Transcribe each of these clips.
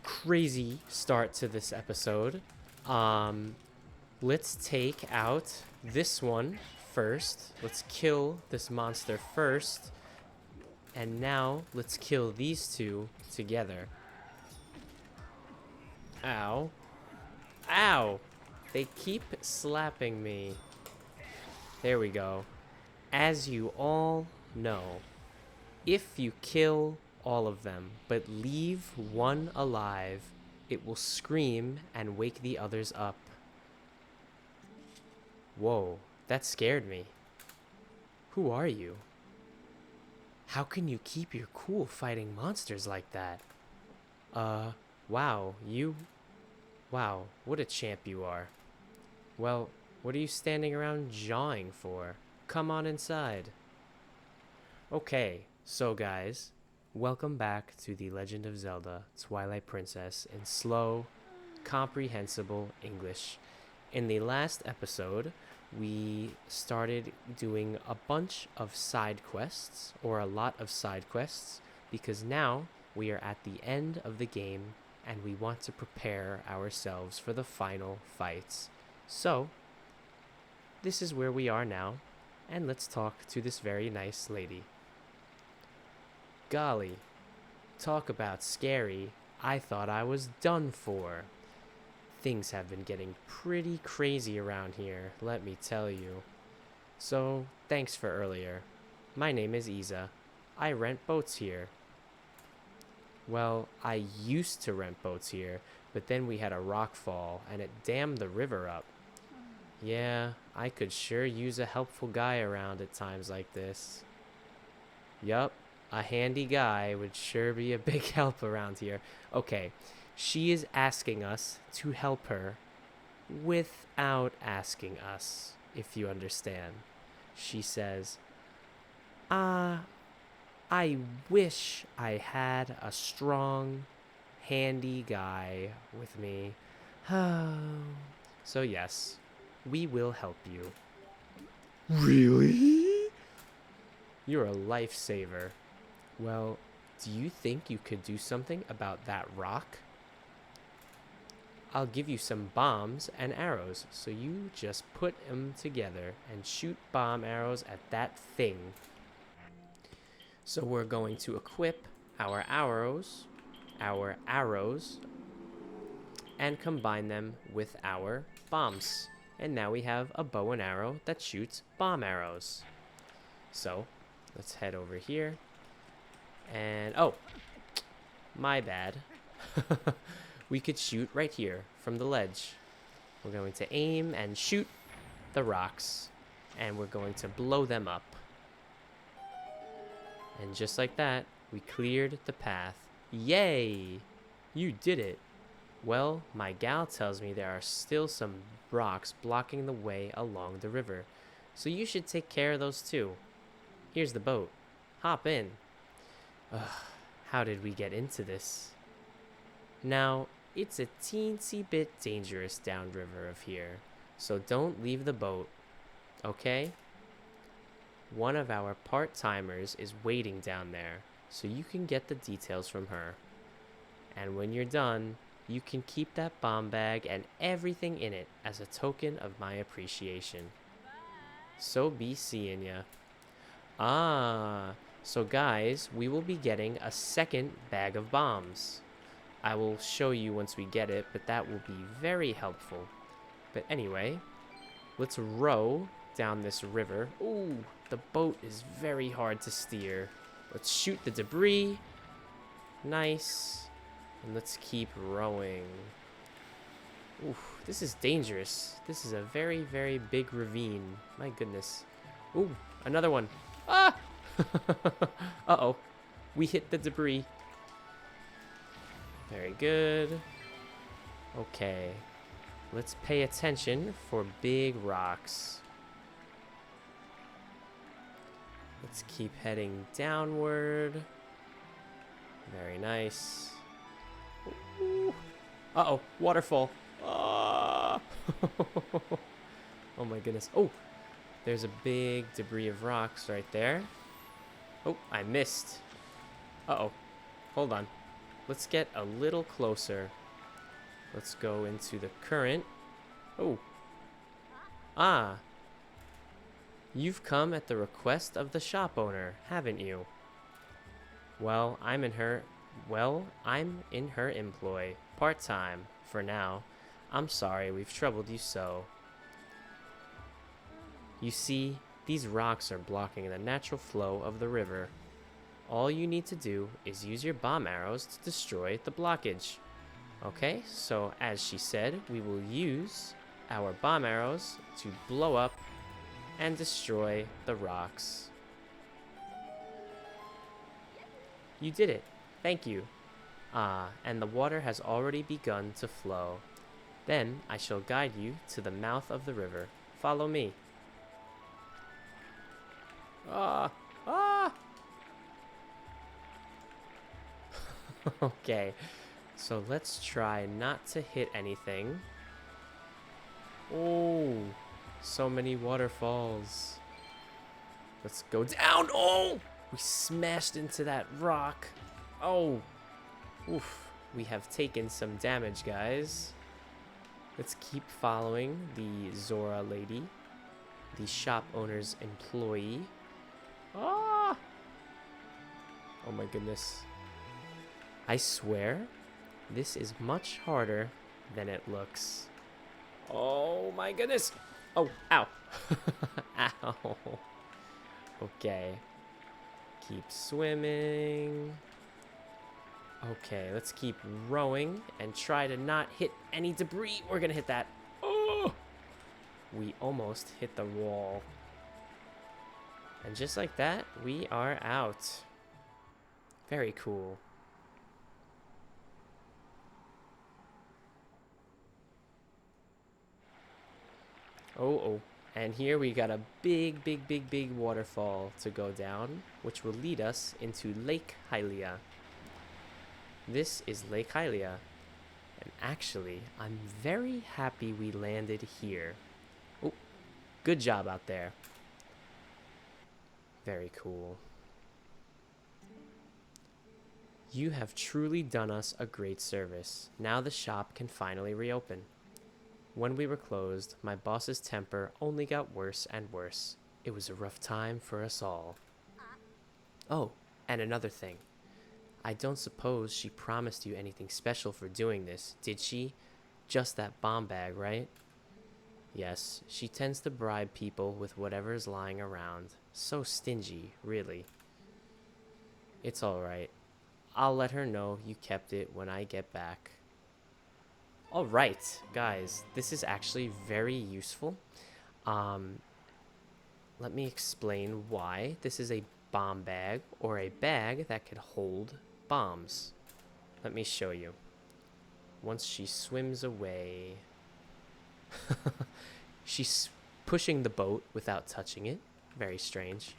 Crazy start to this episode. Let's take out this one first. Let's kill this monster first. And now let's kill these two together. Ow. Ow! They keep slapping me. There we go. As you all know, if you kill all of them, but leave one alive, it will scream and wake the others up. Whoa, that scared me. Who are you? How can you keep your cool fighting monsters like that? Wow, Wow, what a champ you are. Well, what are you standing around jawing for? Come on inside. Okay, so guys, welcome back to The Legend of Zelda Twilight Princess in slow, comprehensible English. In the last episode, we started doing a bunch of side quests, or a lot of side quests, because now we are at the end of the game and we want to prepare ourselves for the final fights. So, this is where we are now, and let's talk to this very nice lady. Golly, talk about scary. I thought I was done for. Things have been getting pretty crazy around here, let me tell you. So, thanks for earlier. My name is Isa. I rent boats here. Well, I used to rent boats here, but then we had a rock fall and it dammed the river up. Yeah, I could sure use a helpful guy around at times like this. Yup. A handy guy would sure be a big help around here. Okay, she is asking us to help her without asking us, if you understand. She says, I wish I had a strong, handy guy with me. So yes, we will help you. Really? You're a lifesaver. Well, do you think you could do something about that rock? I'll give you some bombs and arrows, so you just put them together and shoot bomb arrows at that thing. So we're going to equip our arrows, and combine them with our bombs. And now we have a bow and arrow that shoots bomb arrows. So, let's head over here. And, oh, my bad. We could shoot right here from the ledge. We're going to aim and shoot the rocks, and we're going to blow them up. And just like that, we cleared the path. Yay! You did it. Well, my gal tells me there are still some rocks blocking the way along the river, so you should take care of those too. Here's the boat. Hop in. Ugh, how did we get into this? Now, it's a teensy bit dangerous downriver of here, so don't leave the boat, okay? One of our part-timers is waiting down there, so you can get the details from her. And when you're done, you can keep that bomb bag and everything in it as a token of my appreciation. So be seeing ya. So guys, we will be getting a second bag of bombs. I will show you once we get it, but that will be very helpful. But anyway, let's row down this river. Ooh, the boat is very hard to steer. Let's shoot the debris. Nice. And let's keep rowing. Ooh, this is dangerous. This is a very, very big ravine. My goodness. Ooh, another one. Ah! Uh-oh. We hit the debris. Very good. Okay. Let's pay attention for big rocks. Let's keep heading downward. Very nice. Ooh. Uh-oh, waterfall. Ah. Oh my goodness. Oh, there's a big debris of rocks right there. Oh, I missed. Uh-oh. Hold on. Let's get a little closer. Let's go into the current. Oh. Ah. You've come at the request of the shop owner, haven't you? Well, I'm in her employ, part-time, for now. I'm sorry we've troubled you so. You see, these rocks are blocking the natural flow of the river. All you need to do is use your bomb arrows to destroy the blockage. Okay, so as she said, we will use our bomb arrows to blow up and destroy the rocks. You did it. Thank you. Ah, and the water has already begun to flow. Then I shall guide you to the mouth of the river. Follow me. Ah! Ah! Okay, so let's try not to hit anything. Oh, so many waterfalls. Let's go down. Oh, we smashed into that rock. Oh, oof. We have taken some damage, guys. Let's keep following the Zora lady, the shop owner's employee. Ah! Oh my goodness. I swear, this is much harder than it looks. Oh my goodness. Oh, ow. Ow. Okay. Keep swimming. Okay, let's keep rowing and try to not hit any debris. We're gonna hit that. Oh! We almost hit the wall. And just like that, we are out. Very cool. Oh, and here we got a big waterfall to go down, which will lead us into Lake Hylia. This is Lake Hylia, and actually, I'm very happy we landed here. Oh, good job out there. Very cool. You have truly done us a great service. Now the shop can finally reopen. When we were closed, my boss's temper only got worse and worse. It was a rough time for us all. Oh, and another thing. I don't suppose she promised you anything special for doing this, did she? Just that bomb bag, right? Yes, she tends to bribe people with whatever is lying around. So stingy, really. It's alright. I'll let her know you kept it when I get back. Alright, guys, this is actually very useful. Let me explain why this is a bomb bag, or a bag that could hold bombs. Let me show you. Once she swims away... She's pushing the boat without touching it. Very strange.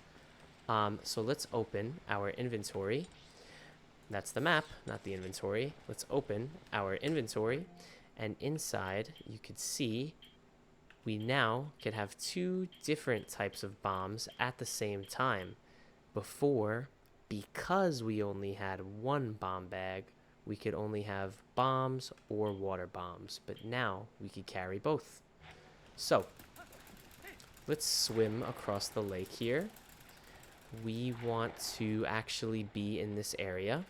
So let's open our inventory. That's the map, not the inventory. Let's open our inventory. And inside, you could see we now can have two different types of bombs at the same time. Before, because we only had one bomb bag, we could only have bombs or water bombs. But now, we could carry both. So, let's swim across the lake here. We want to actually be in this area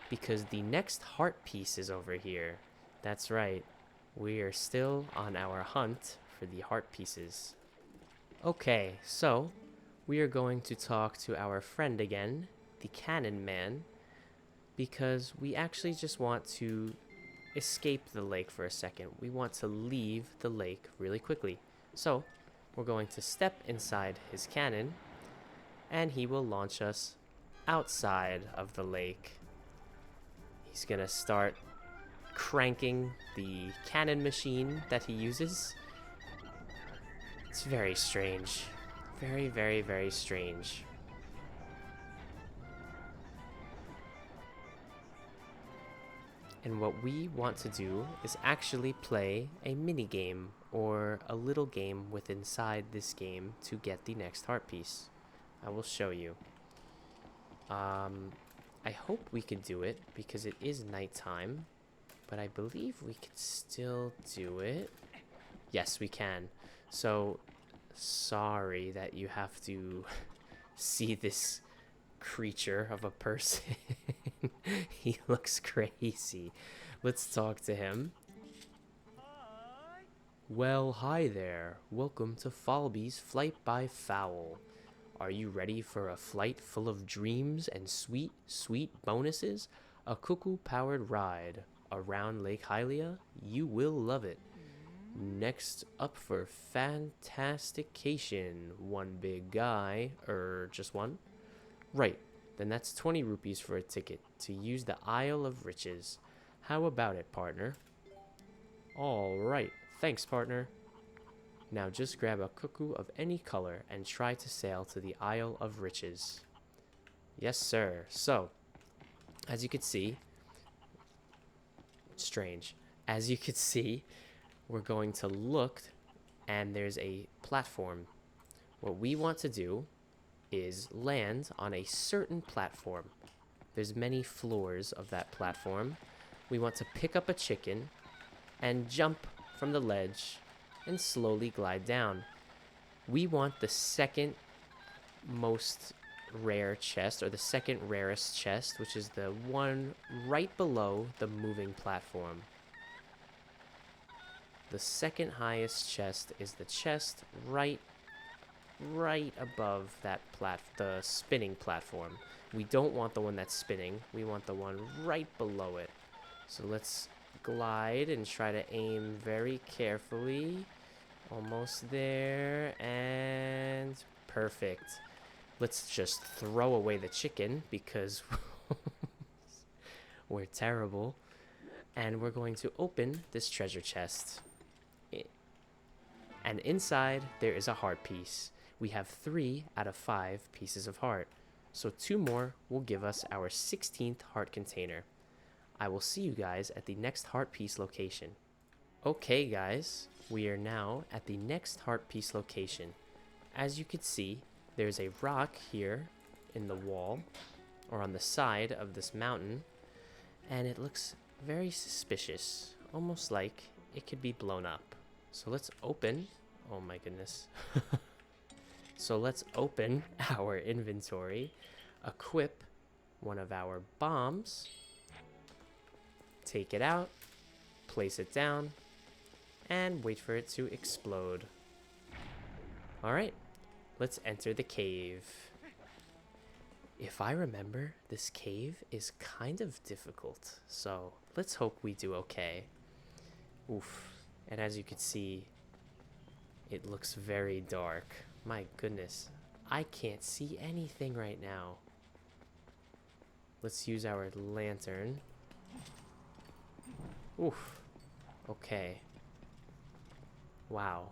because the next heart piece is over here. That's right. We are still on our hunt for the heart pieces. Okay, so we are going to talk to our friend again, the Cannon Man, because we actually just want to escape the lake for a second. We want to leave the lake really quickly. So we're going to step inside his cannon, and he will launch us outside of the lake. He's gonna start cranking the cannon machine that he uses. It's very strange. Very, very, very strange. And what we want to do is actually play a mini game or a little game within inside this game to get the next heart piece. I will show you. I hope we can do it because it is nighttime, but I believe we can still do it. Yes, we can. So sorry that you have to see this creature of a person. He looks crazy. Let's talk to him. Well, hi there. Welcome to Falby's Flight by Fowl. Are you ready for a flight full of dreams and sweet, sweet bonuses? A cuckoo-powered ride around Lake Hylia? You will love it. Next up for fantastication. One big guy, just one? Right, then that's 20 rupees for a ticket to use the Isle of Riches. How about it, partner? All right, thanks, partner. Now just grab a cuckoo of any color and try to sail to the Isle of Riches. Yes, sir. So, as you can see, strange. As you can see, we're going to look and there's a platform. What we want to do is land on a certain platform. There's many floors of that platform. We want to pick up a chicken and jump from the ledge and slowly glide down. We want the second most rare chest, or the second rarest chest, which is the one right below the moving platform. The second highest chest is the chest right above that the spinning platform. We don't want the one that's spinning. We want the one right below it. So let's glide and try to aim very carefully. Almost there, and perfect. Let's just throw away the chicken because we're terrible. And we're going to open this treasure chest. And inside there is a heart piece. We have 3 out of 5 pieces of heart. So 2 more will give us our 16th heart container. I will see you guys at the next heart piece location. Okay guys, we are now at the next heart piece location. As you can see, there's a rock here in the wall, or on the side of this mountain, and it looks very suspicious, almost like it could be blown up. So let's open, oh my goodness. So let's open our inventory, equip one of our bombs, take it out, place it down, and wait for it to explode. Alright, let's enter the cave. If I remember, this cave is kind of difficult, so let's hope we do okay. Oof, and as you can see, it looks very dark. My goodness, I can't see anything right now. Let's use our lantern. Oof, okay. Wow.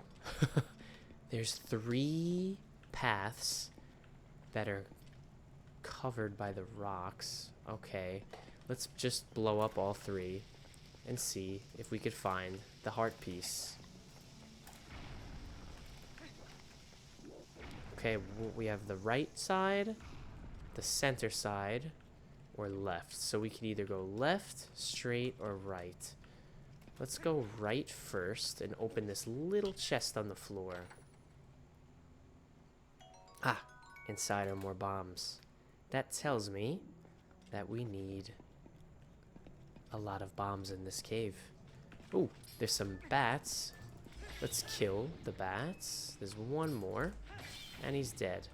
There's 3 paths that are covered by the rocks. Okay, let's just blow up all 3 and see if we could find the heart piece. Okay, we have the right side, the center side, or left. So we can either go left, straight, or right. Let's go right first and open this little chest on the floor. Ah, inside are more bombs. That tells me that we need a lot of bombs in this cave. Ooh, there's some bats. Let's kill the bats. There's one more, and he's dead.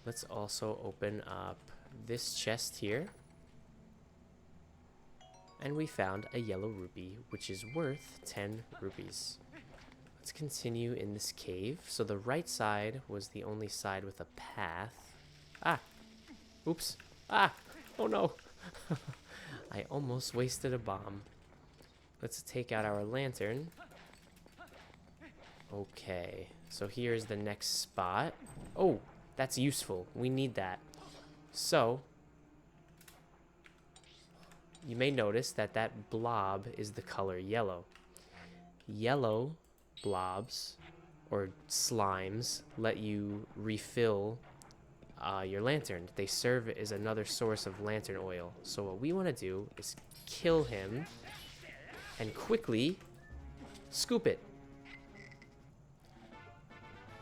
Let's also open up this chest here. And we found a yellow rupee, which is worth 10 rupees. Let's continue in this cave. So the right side was the only side with a path. Ah! Oops. Ah! Oh no! I almost wasted a bomb. Let's take out our lantern. Okay, so here's the next spot. Oh, that's useful. We need that. So, you may notice that that blob is the color yellow. Yellow blobs, or slimes, let you refill your lantern. They serve as another source of lantern oil. So what we want to do is kill him and quickly scoop it.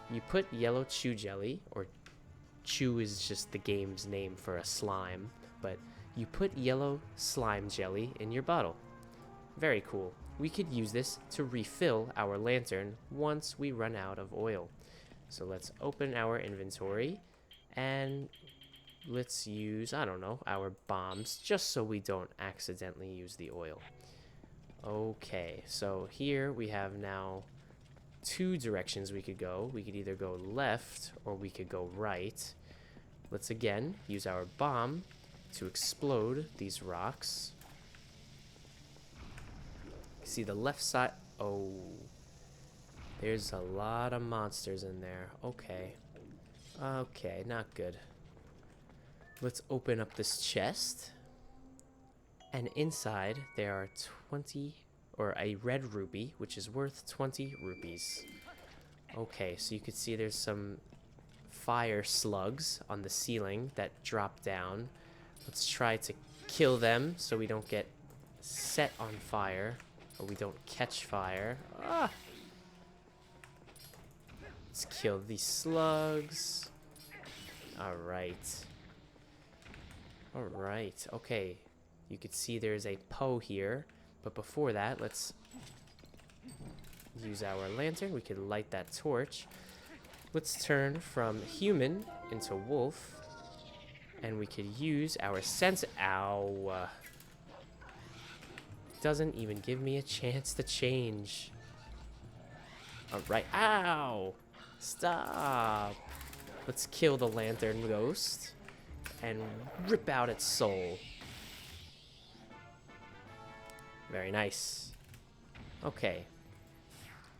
You put yellow chew jelly, or chew is just the game's name for a slime, but you put yellow slime jelly in your bottle. Very cool. We could use this to refill our lantern once we run out of oil. So let's open our inventory and let's use, I don't know, our bombs, just so we don't accidentally use the oil. Okay, so here we have now two directions we could go. We could either go left or we could go right. Let's again use our bomb to explode these rocks. See the left side. Oh, there's a lot of monsters in there. Okay. Okay, not good. Let's open up this chest. And inside there are 20, or a red rupee, which is worth 20 rupees. Okay, so you can see there's some fire slugs on the ceiling that drop down. Let's try to kill them so we don't get set on fire, or we don't catch fire. Ah! Let's kill these slugs. Alright. Alright, okay. You can see there's a Poe here, but before that, let's use our lantern. We can light that torch. Let's turn from human into wolf, and we could use our sense. Ow. Doesn't even give me a chance to change. Alright. Ow! Stop! Let's kill the lantern ghost and rip out its soul. Very nice. Okay.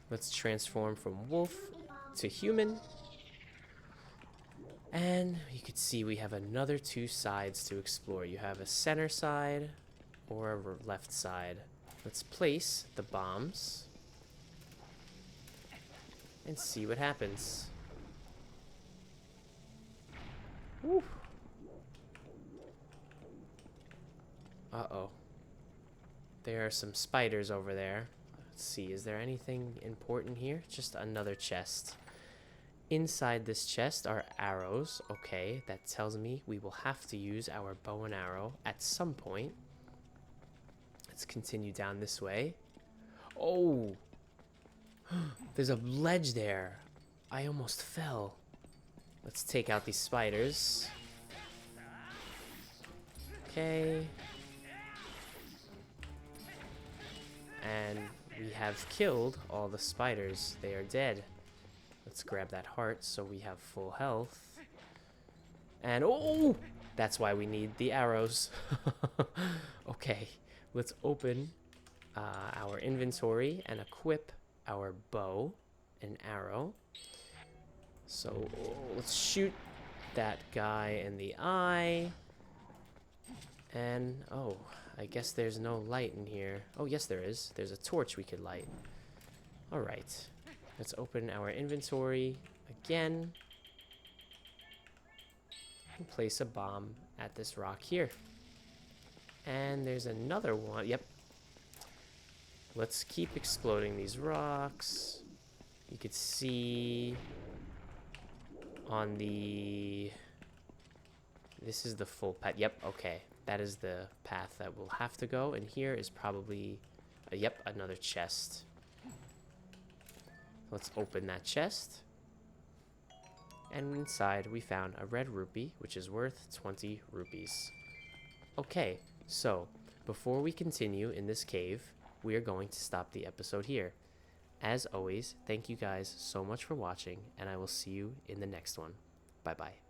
Let's transform from wolf to human. And you can see we have another two sides to explore. You have a center side or a left side. Let's place the bombs and see what happens. Woo. Uh-oh. There are some spiders over there. Let's see, is there anything important here? Just another chest. Inside this chest are arrows. Okay, that tells me we will have to use our bow and arrow at some point. Let's continue down this way. Oh! There's a ledge there. I almost fell. Let's take out these spiders. Okay. And we have killed all the spiders. They are dead. Let's grab that heart so we have full health. And oh! That's why we need the arrows. Okay. Let's open our inventory and equip our bow and arrow. So let's shoot that guy in the eye. And oh, I guess there's no light in here. Oh yes, there is. There's a torch we could light. All right, let's open our inventory again and place a bomb at this rock here. And there's another one. Yep. Let's keep exploding these rocks. You could see on the... This is the full path. Yep, okay. That is the path that we'll have to go. And here is probably... yep, another chest. Let's open that chest. And inside we found a red rupee, which is worth 20 rupees. Okay, so before we continue in this cave, we are going to stop the episode here. As always, thank you guys so much for watching, and I will see you in the next one. Bye-bye.